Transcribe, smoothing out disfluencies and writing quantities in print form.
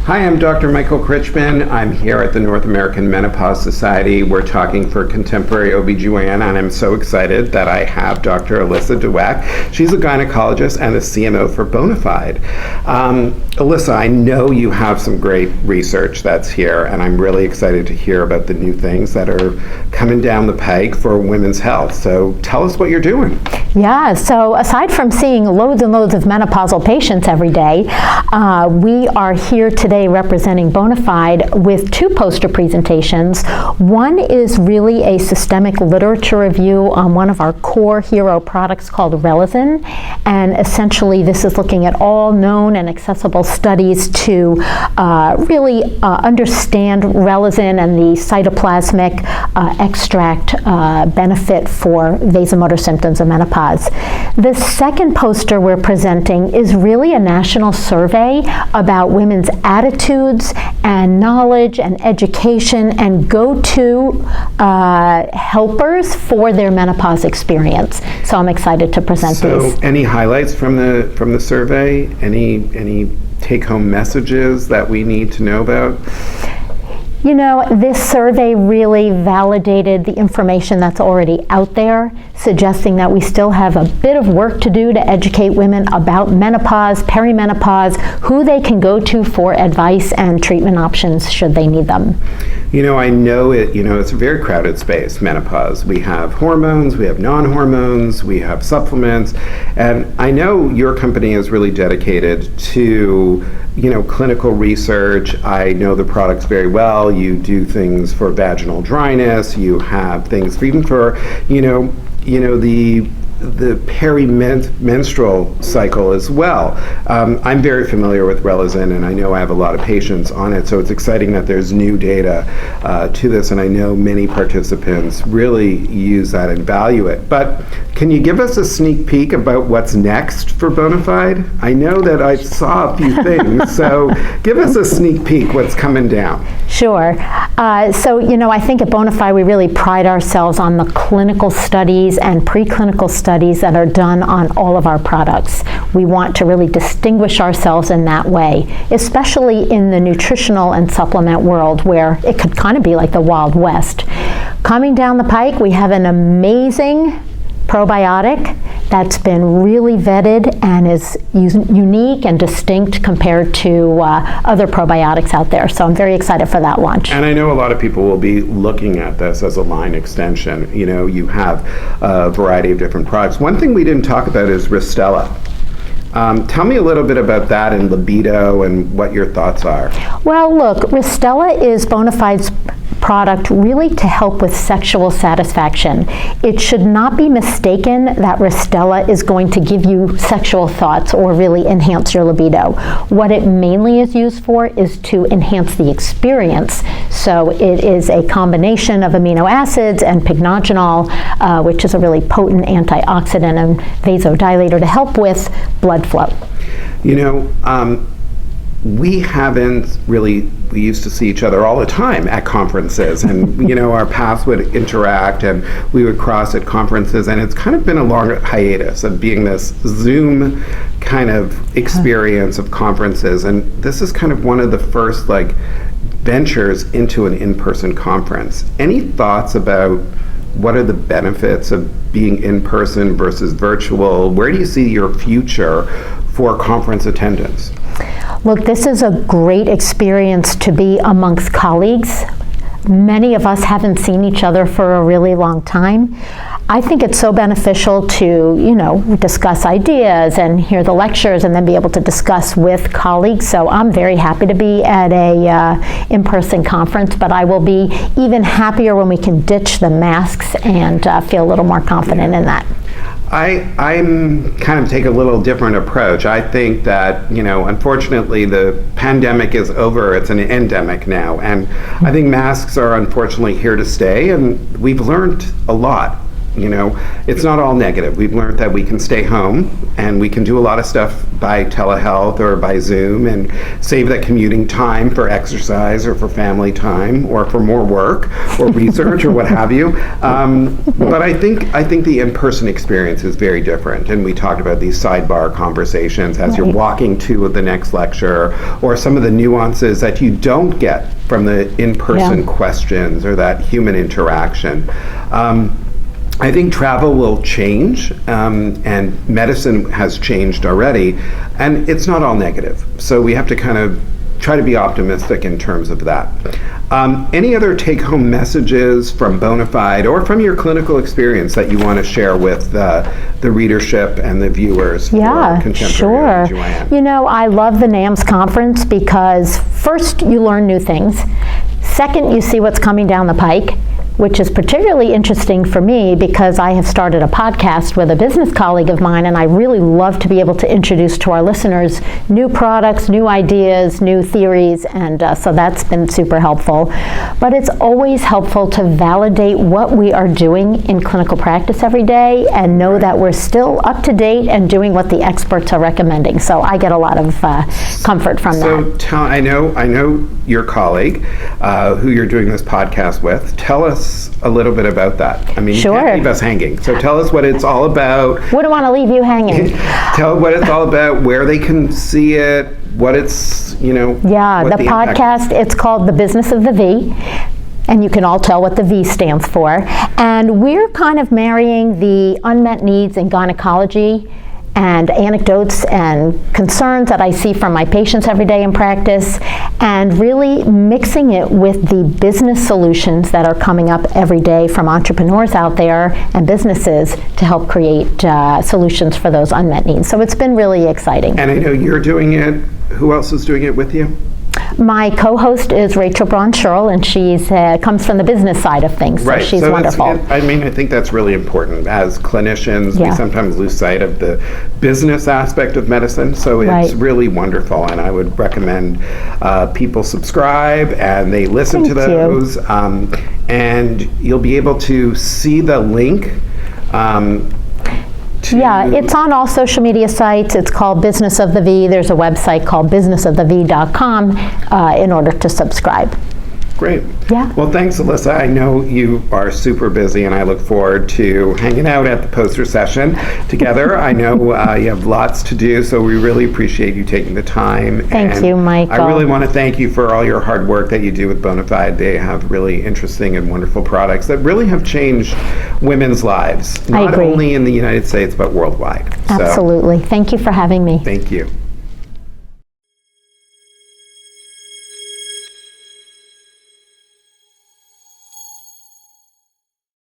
Hi, I'm Dr. Michael Krychman. I'm here at the North American Menopause Society. We're talking for contemporary OBGYN, and I'm so excited that I have Dr. Alyssa Dweck. She's a gynecologist and a CMO for Bonafide. Alyssa, I know you have some great research that's here, and I'm really excited to hear about the new things that are coming down the pike for women's health. So tell us what you're doing. Yeah, so aside from seeing loads and loads of menopausal patients every day, we are here today representing Bonafide with two poster presentations. One is really a systemic literature review on one of our core hero products called Relazin, and essentially this is looking at all known and accessible studies to really understand Relazin and the cytoplasmic extract benefit for vasomotor symptoms of menopause. The second poster we're presenting is really a national survey about women's attitudes and knowledge and education and go-to helpers for their menopause experience. So I'm excited to present these. So any highlights from the survey? Any take-home messages that we need to know about? You know, this survey really validated the information that's already out there, suggesting that we still have a bit of work to do to educate women about menopause, perimenopause, who they can go to for advice and treatment options should they need them. You know, I know it's a very crowded space, menopause. We have hormones, we have non-hormones, we have supplements, and I know your company is really dedicated to clinical research. I know the products very well. You do things for vaginal dryness. You have things even for, the perimenstrual cycle as well. I'm very familiar with Relazin, and I know I have a lot of patients on it, so it's exciting that there's new data to this, and I know many participants really use that and value it. But can you give us a sneak peek about what's next for Bonafide? I know that I saw a few things, so give us a sneak peek what's coming down. Sure. I think at Bonafide we really pride ourselves on the clinical studies and preclinical studies that are done on all of our products. We want to really distinguish ourselves in that way, especially in the nutritional and supplement world where it could kind of be like the Wild West. Coming down the pike, we have an amazing probiotic that's been really vetted and is unique and distinct compared to other probiotics out there. So I'm very excited for that launch. And I know a lot of people will be looking at this as a line extension. You have a variety of different products. One thing we didn't talk about is Ristella. Tell me a little bit about that and libido and what your thoughts are. Well, look, Ristella is Bonafide's product really to help with sexual satisfaction. It should not be mistaken that Ristella is going to give you sexual thoughts or really enhance your libido. What it mainly is used for is to enhance the experience. So it is a combination of amino acids and pycnogenol, which is a really potent antioxidant and vasodilator to help with blood flow. We used to see each other all the time at conferences, and our paths would interact and we would cross at conferences, and it's kind of been a long hiatus of being this Zoom kind of experience of conferences, and this is kind of one of the first ventures into an in-person conference. Any thoughts about what are the benefits of being in person versus virtual? Where do you see your future for conference attendance? Look, this is a great experience to be amongst colleagues. Many of us haven't seen each other for a really long time. I think it's so beneficial to, discuss ideas and hear the lectures and then be able to discuss with colleagues. So I'm very happy to be at a in-person conference, but I will be even happier when we can ditch the masks and feel a little more confident in that. I'm kind of take a little different approach. I think that, unfortunately the pandemic is over. It's an endemic now. And I think masks are unfortunately here to stay. And we've learned a lot it's not all negative. We've learned that we can stay home and we can do a lot of stuff by telehealth or by Zoom and save that commuting time for exercise or for family time or for more work or research or what have you. But I think the in-person experience is very different. And we talked about these sidebar conversations as you're walking to the next lecture, or some of the nuances that you don't get from the in-person questions or that human interaction. I think travel will change, and medicine has changed already, and it's not all negative. So we have to kind of try to be optimistic in terms of that. Any other take-home messages from Bonafide or from your clinical experience that you want to share with the readership and the viewers for Contemporary Sure. I love the NAMS conference because first, you learn new things. Second, you see what's coming down the pike, which is particularly interesting for me because I have started a podcast with a business colleague of mine, and I really love to be able to introduce to our listeners new products, new ideas, new theories, and so that's been super helpful. But it's always helpful to validate what we are doing in clinical practice every day and know that we're still up to date and doing what the experts are recommending. So I get a lot of comfort from that. So I know your colleague who you're doing this podcast with. Tell us a little bit about that. I mean, Sure. You can't leave us hanging. So tell us what it's all about. Wouldn't want to leave you hanging. Tell what it's all about, where they can see it, what it's, Yeah, what the impact podcast, it's called The Business of the V. And you can all tell what the V stands for. And we're kind of marrying the unmet needs in gynecology and anecdotes and concerns that I see from my patients every day in practice, and really mixing it with the business solutions that are coming up every day from entrepreneurs out there and businesses to help create solutions for those unmet needs. So it's been really exciting. And I know you're doing it. Who else is doing it with you? My co-host is Rachel Braun-Shirl, and she's comes from the business side of things, so she's wonderful. I think that's really important. As clinicians, we sometimes lose sight of the business aspect of medicine, so it's really wonderful, and I would recommend people subscribe and they listen to those, and you'll be able to see the link. It's on all social media sites. It's called Business of the V. There's a website called businessofthev.com in order to subscribe. Great. Yeah. Well, thanks, Alyssa. I know you are super busy, and I look forward to hanging out at the poster session together. I know you have lots to do, so we really appreciate you taking the time. Thank you, Michael. I really want to thank you for all your hard work that you do with Bonafide. They have really interesting and wonderful products that really have changed women's lives, not only in the United States, but worldwide. Absolutely. Thank you for having me. Thank you.